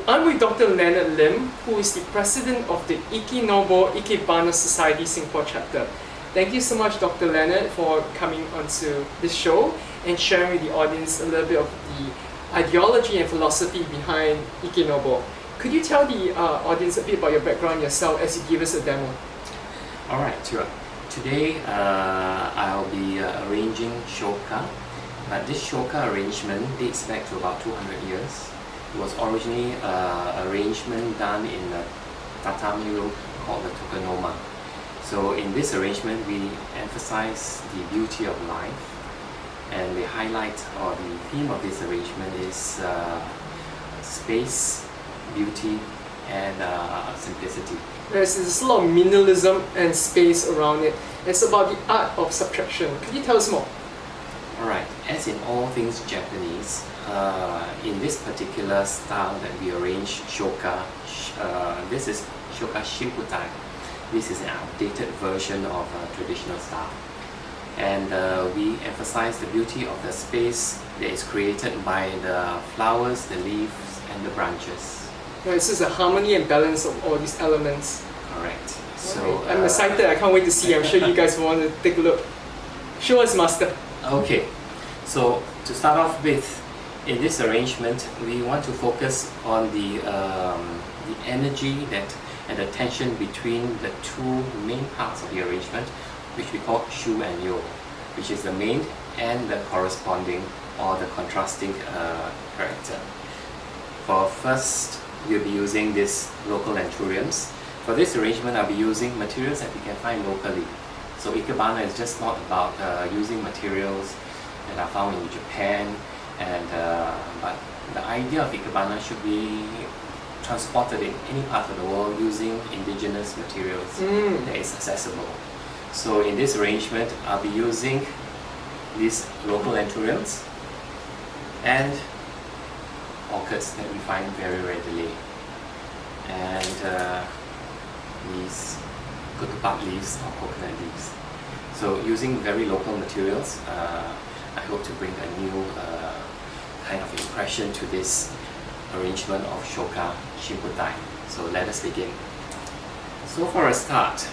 I'm with Dr. Leonard Lim, who is the president of the Ikenobo Ikebana Society Singapore chapter. Thank you so much, Dr. Leonard, for coming onto this show and sharing with the audience a little bit of the ideology and philosophy behind Ikenobo. Could you tell the audience a bit about your background yourself as you give us a demo? Alright, sure. Today I'll be arranging shoka, but this shoka arrangement dates back to about 200 years. It was originally an arrangement done in a tatami room called the tokonoma. So in this arrangement we emphasize the beauty of life, and the highlight or the theme of this arrangement is space, beauty and simplicity. There's a lot of minimalism and space around it. It's about the art of subtraction. Could you tell us more? Alright, as in all things Japanese, in this particular style that we arrange shoka, this is shoka shimputai. This is an updated version of a traditional style. And we emphasize the beauty of the space that is created by the flowers, the leaves and the branches. This is a harmony and balance of all these elements. Correct. So I'm excited, I can't wait to see. I'm sure you guys want to take a look. Show us, Master. Okay, so to start off with, in this arrangement, we want to focus on the energy that and the tension between the two main parts of the arrangement, which we call shu and yo, which is the main and the corresponding or the contrasting character. For first, we'll be using this local anthuriums. For this arrangement, I'll be using materials that we can find locally. So Ikebana is just not about using materials that are found in Japan, and but the idea of Ikebana should be transported in any part of the world using indigenous materials that is accessible. So in this arrangement, I'll be using these local anthuriums and orchids that we find very readily, and these ketupat leaves or coconut leaves. So using very local materials, I hope to bring a new kind of impression to this arrangement of shoka shimputai. So let us begin. So for a start,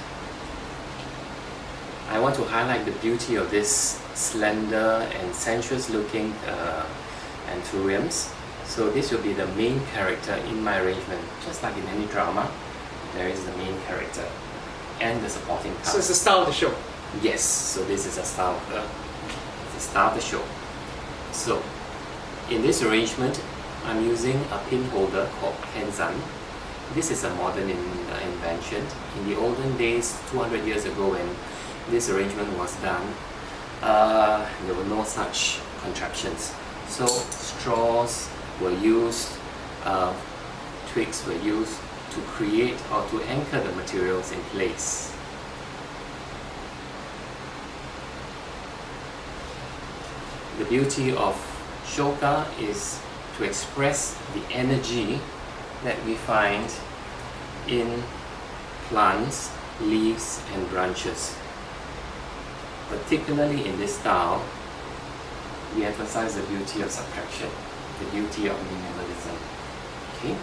I want to highlight the beauty of this slender and sensuous looking anthuriums. So this will be the main character in my arrangement. Just like in any drama, there is the main character and the supporting cast. So it's the style of the show? Yes, so this is a style of the show. So in this arrangement, I'm using a pin holder called Kenzan. This is a modern invention. In the olden days, 200 years ago, when this arrangement was done, there were no such contraptions. So straws were used, twigs were used to create or to anchor the materials in place. The beauty of shoka is to express the energy that we find in plants, leaves and branches. Particularly in this style, we emphasize the beauty of subtraction, the beauty of minimalism. Okay?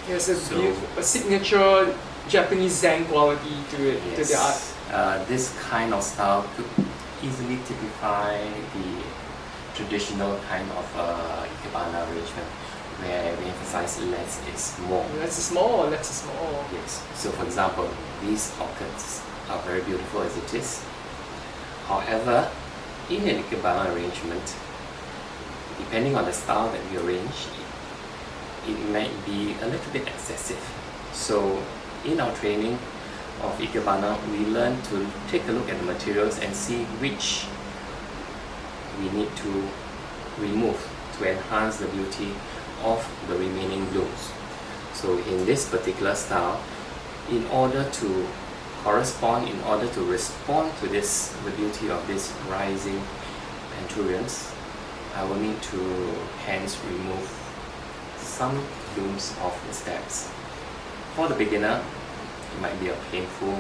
Yes, a signature Japanese Zen quality to it, to the art. This kind of style could easily typify the traditional kind of Ikebana arrangement, where we emphasize less is more. Less is more, less is more. Yes. So for example, these orchids are very beautiful as it is. However, in an Ikebana arrangement, depending on the style that we arrange, it might be a little bit excessive. So in our training of Ikebana, we learn to take a look at the materials and see which we need to remove to enhance the beauty of the remaining blooms. So in this particular style, in order to correspond, in order to respond to this, the beauty of this rising anthuriums, I will need to hence remove some blooms of the stems. For the beginner, it might be a painful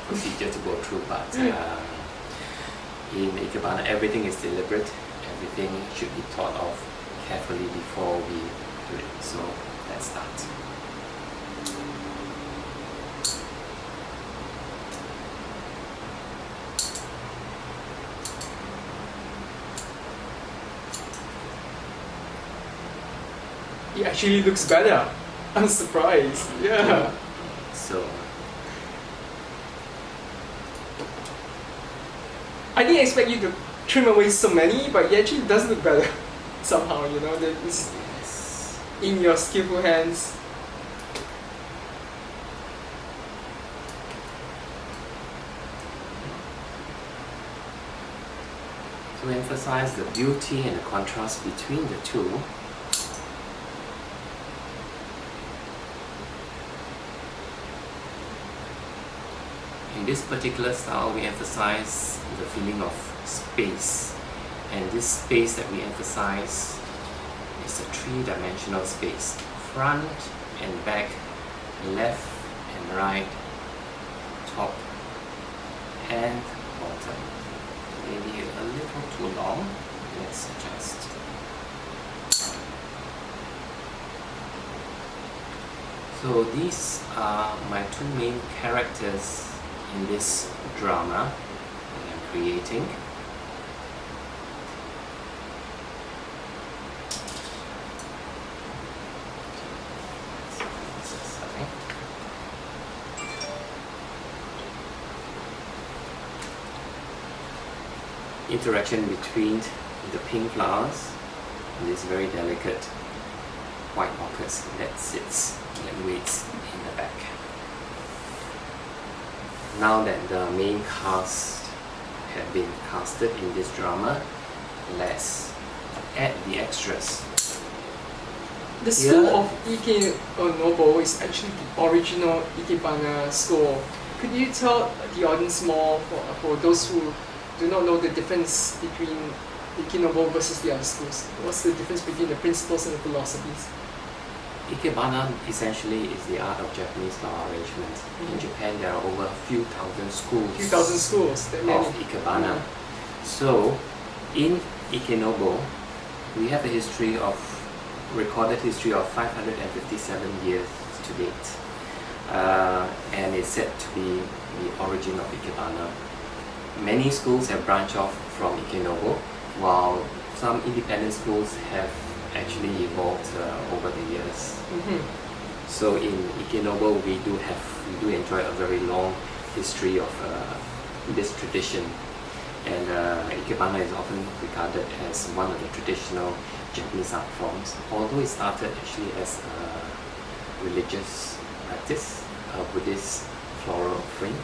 procedure to go through, but in Ikebana everything is deliberate, everything should be thought of carefully before we do it. So let's start. actually looks better. I'm surprised. Yeah. So I didn't expect you to trim away so many, but it actually does look better somehow, you know, that it's in your skillful hands. to emphasize the beauty and the contrast between the two, in this particular style we emphasize the feeling of space, and this space that we emphasize is a three-dimensional space: front and back, left and right, top and bottom. Maybe a little too long. Let's adjust. So these are my two main characters in this drama that I'm creating. Interaction between the pink flowers and this very delicate white orchis that sits and waits in the back. Now that the main cast have been casted in this drama, let's add the extras. The school of Ikenobo is actually the original Ikebana school. Could you tell the audience more for those who do not know the difference between Ikenobo versus the other schools? What's the difference between the principles and the philosophies? Ikebana essentially is the art of Japanese flower arrangement. In Japan there are over a few thousand schools of Ikebana. So in Ikenobo we have a recorded history of 557 years to date, and it's said to be the origin of Ikebana. Many schools have branched off from Ikenobo, while some independent schools have actually evolved over the years. So in Ikenobo we do enjoy a very long history of this tradition, and Ikebana is often regarded as one of the traditional Japanese art forms, although it started actually as a religious practice, a Buddhist floral offering,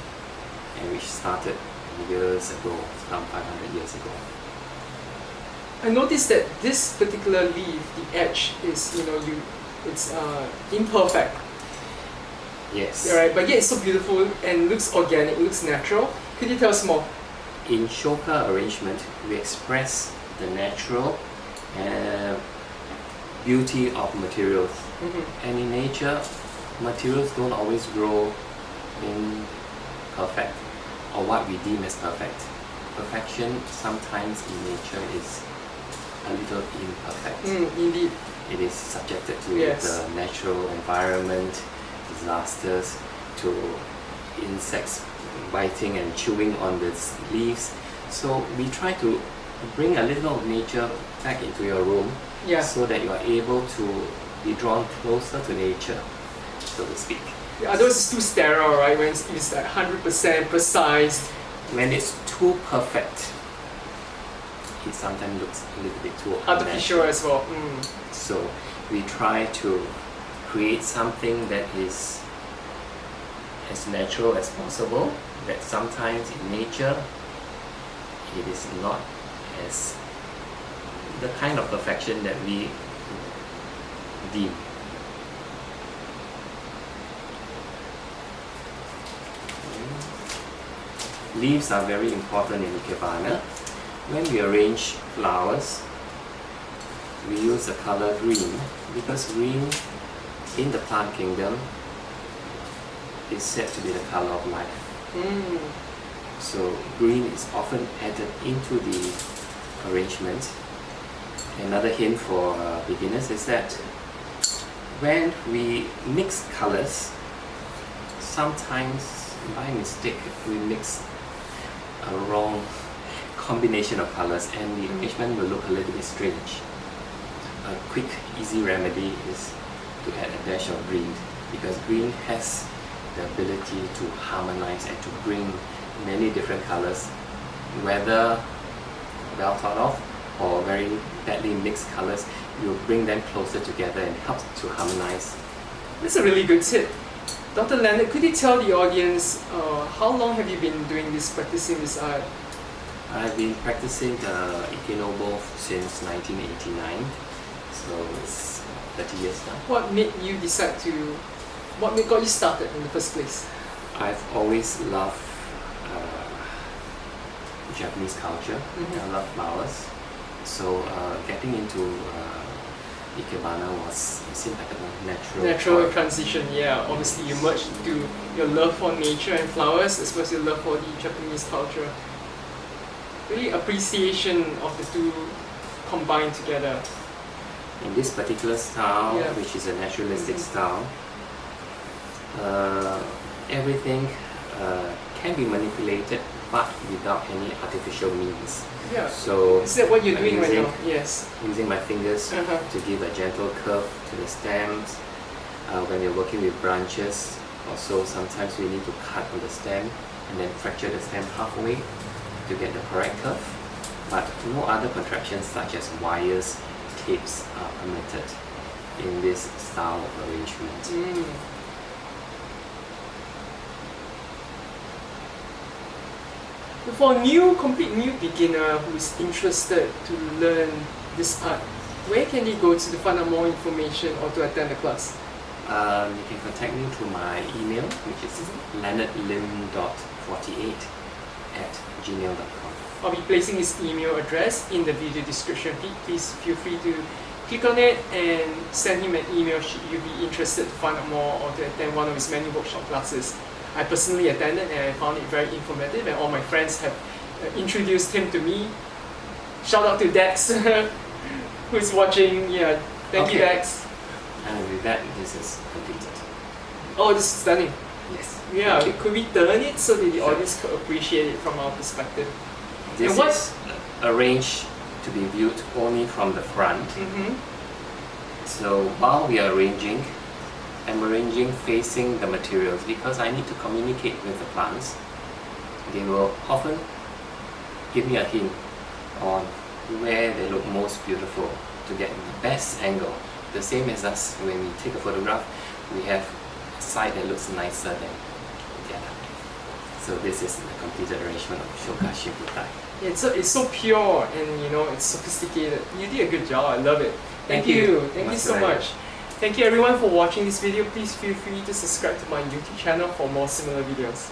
and which started years ago, some 500 years ago. I noticed that this particular leaf, the edge is, it's imperfect. Yes. Right, but yet it's so beautiful and looks organic, looks natural. Could you tell us more? In shoka arrangement, we express the natural beauty of materials. And in nature, materials don't always grow in perfect, or what we deem as perfect. Perfection sometimes in nature is a little imperfect. Indeed. It is subjected to Yes. the natural environment, disasters, to insects biting and chewing on the leaves. So we try to bring a little of nature back into your room, so that you are able to be drawn closer to nature, so to speak. Otherwise it's too sterile, right? When it's like 100% precise. When it's too perfect, it sometimes looks a little bit too Artificial as well. So we try to create something that is as natural as possible, that sometimes in nature it is not as the kind of perfection that we deem. Leaves are very important in Ikebana. When we arrange flowers, we use the color green, because green in the plant kingdom is said to be the color of life. So green is often added into the arrangement. Another hint for beginners is that when we mix colors, sometimes by mistake we mix a wrong combination of colors and the arrangement will look a little bit strange. a quick, easy remedy is to add a dash of green, because green has the ability to harmonize and to bring many different colors, whether well thought of or very badly mixed colors. You bring them closer together and helps to harmonize. That's a really good tip. Dr. Leonard, could you tell the audience how long have you been doing this, practicing this art? I've been practicing Ikenobo since 1989, so it's 30 years now. What made you decide to, what got you started in the first place? I've always loved Japanese culture. I love flowers, so getting into Ikebana seemed like a natural transition. Yeah, obviously you merged to your love for nature and flowers as well as your love for the Japanese culture. Really appreciation of the two combined together. In this particular style, Yeah. which is a naturalistic style, everything can be manipulated, but without any artificial means. Yeah. So Is that what you're I'm doing right using- now? Yes. Using my fingers to give a gentle curve to the stems. When you're working with branches, also sometimes we need to cut on the stem and then fracture the stem halfway to get the correct curve. But no other contractions such as wires, tapes are permitted in this style of arrangement. For a complete new beginner who is interested to learn this art, where can they go to find out more information or to attend the class? You can contact me through my email, which is leonardlim.48@gmail.com. I'll be placing his email address in the video description. Please feel free to click on it and send him an email should you be interested to find out more or to attend one of his many workshop classes. I personally attended and I found it very informative, and all my friends have introduced him to me. Shout out to Dex who's watching. Yeah, thank you, Dex. And with that, this is completed. Oh, this is stunning. Yes. Yeah, Thank you. could we turn it so that the audience could appreciate it from our perspective? This And what- is arranged to be viewed only from the front. So while we are arranging, I'm arranging facing the materials because I need to communicate with the plants. They will often give me a hint on where they look most beautiful to get the best angle. The same as us, when we take a photograph, we have a side that looks nicer than the other. So this is the completed arrangement of Shokashi Butai. Yeah, it's so pure and it's sophisticated. You did a good job. I love it. Thank Thank you. you. Thank you Much so pleasure. much. Thank you everyone for watching this video. Please feel free to subscribe to my YouTube channel for more similar videos.